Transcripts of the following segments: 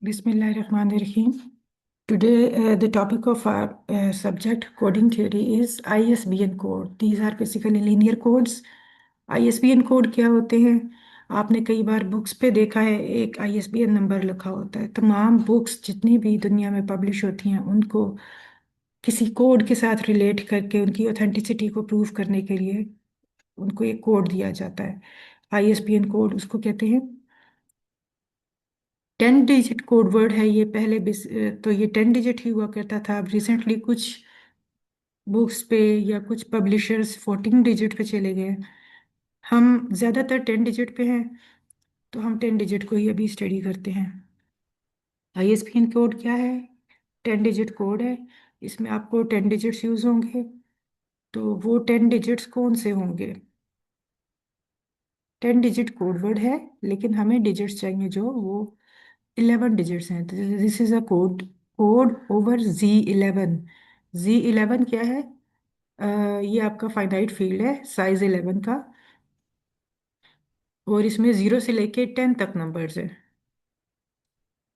Bismillahirrahmanirrahim. Today, the topic of our subject coding theory is ISBN code. These are basically linear codes. ISBN code क्या होते हैं? आपने कई बार books पे देखा है, एक ISBN नंबर लिखा होता है। तमाम बुक्स जितनी भी दुनिया में पब्लिश होती हैं उनको किसी कोड के साथ रिलेट करके उनकी ऑथेंटिसिटी को प्रूव करने के लिए उनको एक कोड दिया जाता है। ISBN कोड उसको कहते हैं। 10 डिजिट कोड वर्ड है ये। पहले तो ये 10 डिजिट ही हुआ करता था। अब रिसेंटली कुछ बुक्स पे या कुछ पब्लिशर्स 14 डिजिट पे चले गए। हम ज़्यादातर 10 डिजिट पे हैं, तो हम 10 डिजिट को ही अभी स्टडी करते हैं। ISBN कोड क्या है? 10 डिजिट कोड है। इसमें आपको 10 डिजिट्स यूज होंगे। तो वो 10 डिजिट्स कौन से होंगे? 10 डिजिट कोड वर्ड है, लेकिन हमें डिजिट्स चाहिए जो वो 11 डिजिट्स हैं। This is a code code over Z11। Z11 क्या है? ये आपका फाइनाइट फील्ड है साइज 11 का, और इसमें 0 से लेके 10 तक नंबर्स है।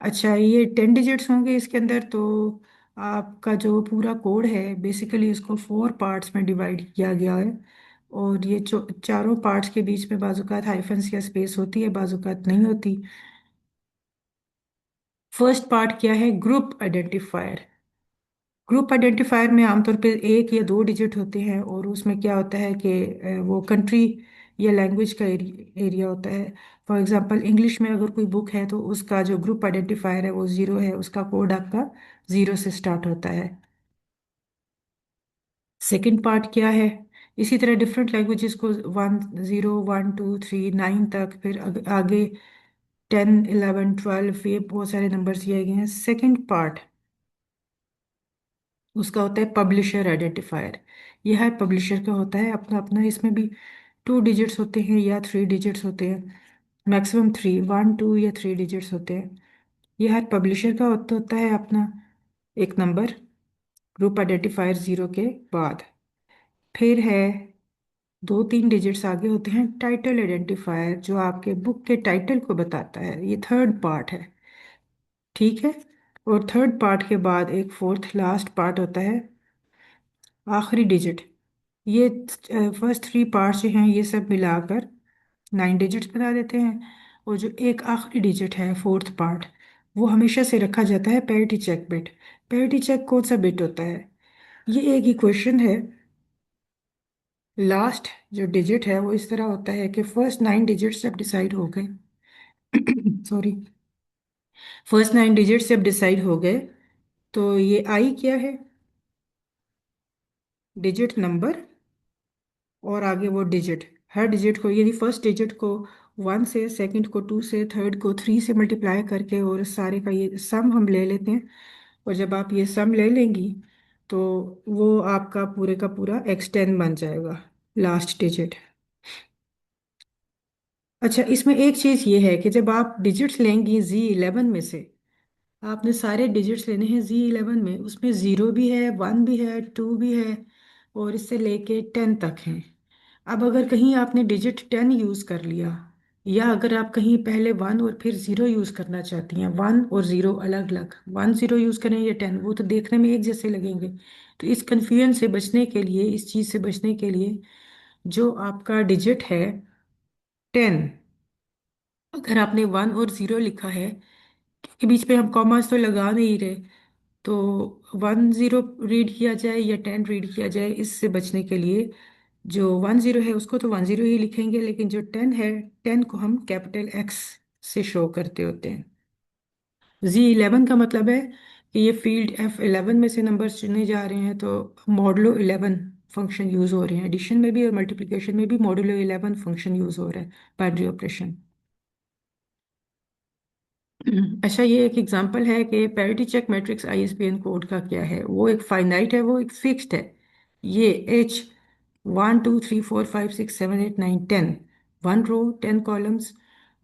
अच्छा, ये 10 डिजिट्स होंगे इसके अंदर। तो आपका जो पूरा कोड है बेसिकली इसको 4 पार्ट्स में डिवाइड किया गया है। और ये चारों पार्ट्स के बीच में बाजुकात हाइफन्स या स्पेस होती है, बाजुकात नहीं होती। फर्स्ट पार्ट क्या है? Group identifier. ग्रुप आइडेंटिफायर में आमतौर पे 1 या 2 डिजिट होते हैं, और उसमें क्या होता है कि वो कंट्री या लैंग्वेज का एरिया होता है। फॉर एग्जांपल इंग्लिश में अगर कोई बुक है तो उसका जो ग्रुप आइडेंटिफायर है वो 0 है, उसका कोड आपका 0 से स्टार्ट होता है। सेकंड पार्ट क्या है? इसी तरह डिफरेंट लैंग्वेजेस को 1 0 1 2 3 9 तक, फिर आगे 10 11 12, ये बहुत सारे नंबर्स दिए गए हैं। सेकंड पार्ट उसका होता है पब्लिशर आइडेंटिफायर। यह हर पब्लिशर का होता है अपना अपना। इसमें भी 2 डिजिट्स होते हैं या 3 डिजिट्स होते हैं। मैक्सिमम 1 2 या 3 डिजिट्स होते हैं। यह हर पब्लिशर का होता है अपना एक नंबर, ग्रुप आइडेंटिफायर 0 के बाद। फिर है 2 3 डिजिट्स आगे होते हैं टाइटल आइडेंटिफायर, जो आपके बुक के टाइटल को बताता है। ये थर्ड पार्ट है, ठीक है। और थर्ड पार्ट के बाद एक फोर्थ लास्ट पार्ट होता है, आखिरी डिजिट। ये फर्स्ट 3 पार्ट्स जो हैं ये सब मिलाकर 9 डिजिट्स बना देते हैं। और जो एक आखिरी डिजिट है, फोर्थ पार्ट, वो हमेशा से रखा जाता है parity check bit. Parity check कौन सा बिट होता है? ये एक इक्वेशन है। लास्ट जो डिजिट है वो इस तरह होता है कि फर्स्ट 9 डिजिट्स जब डिसाइड हो गए सॉरी, फर्स्ट 9 डिजिट्स जब डिसाइड हो गए तो ये आई क्या है? डिजिट नंबर, और आगे वो डिजिट। हर डिजिट को, यदि फर्स्ट डिजिट को 1 से, सेकंड को 2 से, थर्ड को 3 से मल्टीप्लाई करके और सारे का ये सम हम ले लेते हैं। और जब आप ये सम ले लेंगी तो वो आपका पूरे का पूरा x10 बन जाएगा, लास्ट डिजिट। अच्छा, इसमें एक चीज़ ये है कि जब आप डिजिट्स लेंगी Z11 में से, आपने सारे डिजिट्स लेने हैं Z11 में। उसमें 0 भी है, 1 भी है, 2 भी है, और इससे लेके 10 तक है। अब अगर कहीं आपने डिजिट 10 यूज़ कर लिया, या अगर आप कहीं पहले 1 और फिर 0 यूज़ करना चाहती हैं, 1 और 0 अलग अलग, 1 0 यूज़ करें या 10, वो तो देखने में एक जैसे लगेंगे। तो इस कन्फ्यूजन से बचने के लिए, इस चीज़ से बचने के लिए, जो आपका डिजिट है 10, अगर आपने 1 और 0 लिखा है, क्योंकि बीच में हम कॉमास तो लगा नहीं रहे, तो 1 0 रीड किया जाए या 10 रीड किया जाए, इससे बचने के लिए जो 1 0 है उसको तो 1 0 ही लिखेंगे, लेकिन जो 10 है, 10 को हम कैपिटल X से शो करते होते हैं। Z11 का मतलब है कि ये फील्ड F11 में से नंबर्स चुने जा रहे हैं, तो मॉडुलो 11 फंक्शन यूज हो रहे हैं। एडिशन में भी और मल्टीप्लिकेशन में भी मॉडुलो 11 फंक्शन यूज हो रहा है, बाइनरी ऑपरेशन। अच्छा, ये एक एग्जांपल है कि parity check matrix ISBN code का क्या है। वो एक फाइनाइट है, वो एक फिक्स्ड है। ये H 1 2 3 4 5 6 7 8 9 10, 1 रो 10 कॉलम्स,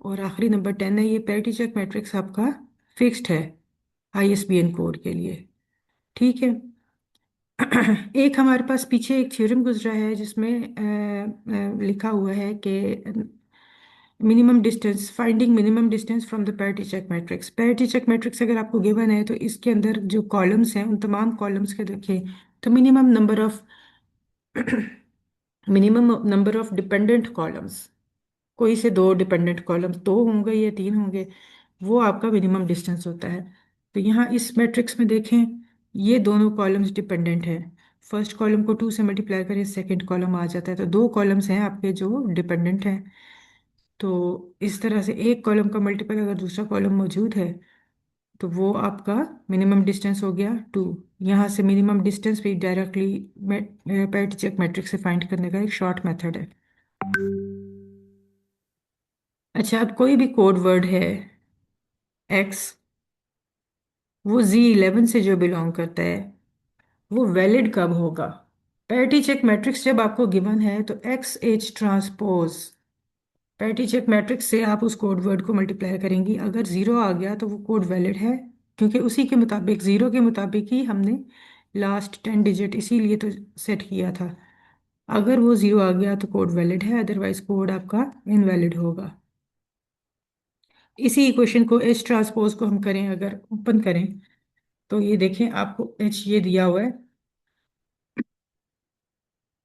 और आखिरी नंबर 10 है। ये पैरिटी चेक मैट्रिक्स आपका फिक्स्ड है ISBN कोड के लिए, ठीक है। एक हमारे पास पीछे एक थ्योरम गुजरा है जिसमें लिखा हुआ है कि minimum distance, finding minimum distance from the parity check matrix. Parity check matrix अगर आपको गिवन है तो इसके अंदर जो कॉलम्स हैं उन तमाम कॉलम्स के देखिए, तो minimum number of minimum number of dependent columns, कोई से दो डिपेंडेंट कॉलम्स, दो होंगे या तीन होंगे, वो आपका मिनिमम डिस्टेंस होता है। तो यहाँ इस मैट्रिक्स में देखें, ये दोनों कॉलम्स डिपेंडेंट हैं। फर्स्ट कॉलम को टू से मल्टीप्लाई करें, सेकंड कॉलम आ जाता है, तो दो कॉलम्स हैं आपके जो डिपेंडेंट हैं। तो इस तरह से एक कॉलम का मल्टीपल अगर दूसरा कॉलम मौजूद है तो वो आपका मिनिमम डिस्टेंस हो गया टू। यहाँ से मिनिमम डिस्टेंस भी डायरेक्टली पैरेटी चेक मैट्रिक्स से फाइंड करने का एक शॉर्ट मेथड है। अच्छा, अब कोई भी कोड वर्ड है एक्स, वो Z11 से जो बिलोंग करता है, वो वैलिड कब होगा? पैरिटी चेक मैट्रिक्स जब आपको गिवन है तो X H transpose parity check matrix से आप उस कोड वर्ड को मल्टीप्लाई करेंगी, अगर जीरो आ गया तो वो कोड वैलिड है, क्योंकि उसी के मुताबिक, जीरो के मुताबिक ही हमने लास्ट 10 डिजिट इसीलिए तो सेट किया था। अगर वो जीरो आ गया तो कोड वैलिड है, अदरवाइज कोड आपका इनवैलिड होगा। इसी इक्वेशन को एच ट्रांसपोज को हम करें, अगर ओपन करें तो ये देखें, आपको एच ये दिया हुआ है,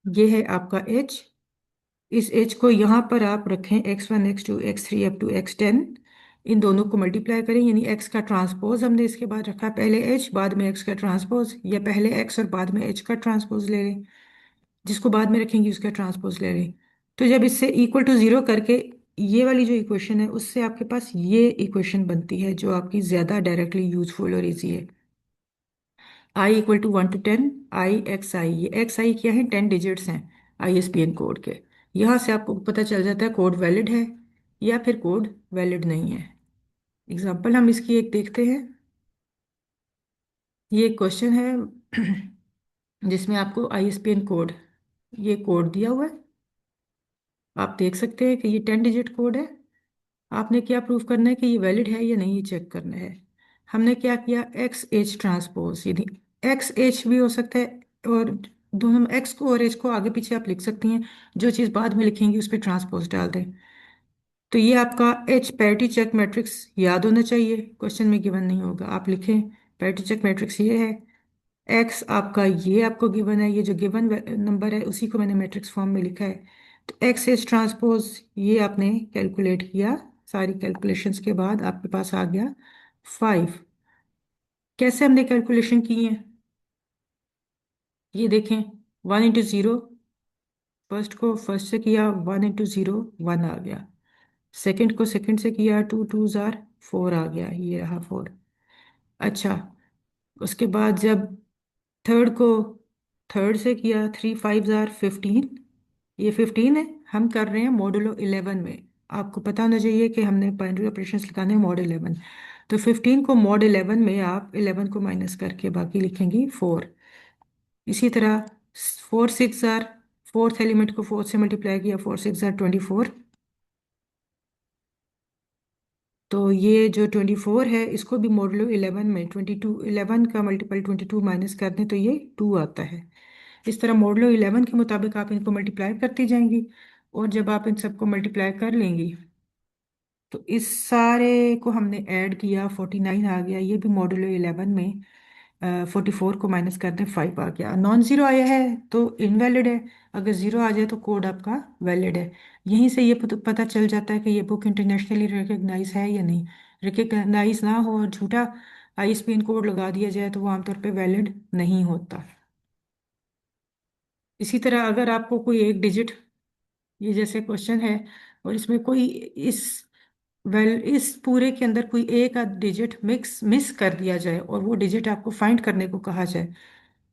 ये है आपका एच। इस एच को यहाँ पर आप रखें x1 x2 x3 up to x10, इन दोनों को मल्टीप्लाई करें, यानी x का ट्रांसपोज हमने इसके बाद रखा, पहले h बाद में x का ट्रांसपोज, या पहले x और बाद में h का ट्रांसपोज ले लें, जिसको बाद में रखेंगे उसका ट्रांसपोज ले लें। तो जब इससे इक्वल टू जीरो करके ये वाली जो इक्वेशन है उससे आपके पास ये इक्वेशन बनती है जो आपकी ज़्यादा डायरेक्टली यूजफुल और इजी है। I equal to 1 to 10, I X I, ये एक्स आई क्या है, 10 डिजिट्स हैं ISBN कोड के। यहाँ से आपको पता चल जाता है कोड वैलिड है या फिर कोड वैलिड नहीं है। एग्जाम्पल हम इसकी एक देखते हैं। ये क्वेश्चन है जिसमें आपको ISBN कोड, ये कोड दिया हुआ है, आप देख सकते हैं कि ये 10 डिजिट कोड है। आपने क्या प्रूफ करना है कि ये वैलिड है या नहीं, ये चेक करना है। हमने क्या किया, एक्स एच ट्रांसपोज, यदि एक्स एच भी हो सकता है, और दोनों एक्स को और एच को आगे पीछे आप लिख सकती हैं, जो चीज़ बाद में लिखेंगी उस पर ट्रांसपोज डाल दें। तो ये आपका एच पैरिटी चेक मैट्रिक्स याद होना चाहिए, क्वेश्चन में गिवन नहीं होगा, आप लिखें पैरिटी चेक मैट्रिक्स ये है। एक्स आपका ये आपको गिवन है, ये जो गिवन नंबर है उसी को मैंने मैट्रिक्स फॉर्म में लिखा है। तो एक्स एच ट्रांसपोज ये आपने कैलकुलेट किया, सारी कैलकुलेशंस के बाद आपके पास आ गया 5। कैसे हमने कैलकुलेशन की है, ये देखें, 1 into 0, फर्स्ट को फर्स्ट से किया, 1 into 0 1 आ गया, सेकंड को सेकंड से किया, 2 2 जार 4 आ गया, ये रहा 4। अच्छा, उसके बाद जब थर्ड को थर्ड से किया, 3 5 जार 15, ये 15 है। हम कर रहे हैं मॉडुलो 11 में, आपको पता होना चाहिए कि हमने बाइनरी ऑपरेशंस लिखाने हैं मॉड 11। तो 15 को मॉड 11 में आप 11 को माइनस करके बाकी लिखेंगी 4। इसी तरह 4 6 जार, फोर्थ एलिमेंट को 4 से मल्टीप्लाई किया, 4 6 जार 24। तो ये जो 24 है इसको भी मॉडलो 11 में 22, 11 का मल्टीपल 22 माइनस कर दें तो ये 2 आता है। इस तरह मॉडलो 11 के मुताबिक आप इनको मल्टीप्लाई करती जाएंगी, और जब आप इन सबको मल्टीप्लाई कर लेंगी तो इस सारे को हमने ऐड किया, 49 आ गया, ये भी मॉडुलो 11 में 44 को माइनस कर दें 5 आ गया। नॉन जीरो आया है तो इनवैलिड है, अगर जीरो आ जाए तो कोड आपका वैलिड है। यहीं से ये पता चल जाता है कि ये बुक इंटरनेशनली रिकग्नाइज है या नहीं। रिकग्नाइज ना हो और झूठा ISBN कोड लगा दिया जाए तो वो आमतौर पे वैलिड नहीं होता। इसी तरह अगर आपको कोई एक डिजिट, ये जैसे क्वेश्चन है और इसमें कोई इस इस पूरे के अंदर कोई एक आध डिजिट मिस कर दिया जाए और वो डिजिट आपको फाइंड करने को कहा जाए,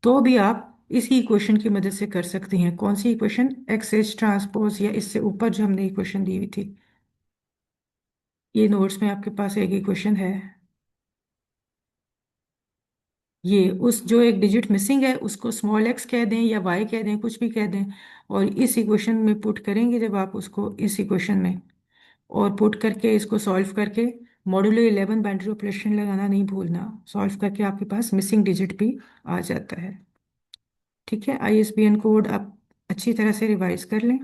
तो भी आप इसी इक्वेशन की मदद से कर सकती हैं। कौन सी इक्वेशन, एक्स एच ट्रांसपोज, या इससे ऊपर जो हमने इक्वेशन दी हुई थी, ये नोट्स में आपके पास एक इक्वेशन है। ये उस जो एक डिजिट मिसिंग है उसको स्मॉल एक्स कह दें या वाई कह दें, कुछ भी कह दें, और इस इक्वेशन में पुट करेंगे जब आप उसको इस इक्वेशन में, और पुट करके इसको सॉल्व करके मॉड्यूलो 11 बाइनरी ऑपरेशन लगाना नहीं भूलना, सॉल्व करके आपके पास मिसिंग डिजिट भी आ जाता है। ठीक है, ISBN कोड आप अच्छी तरह से रिवाइज कर लें।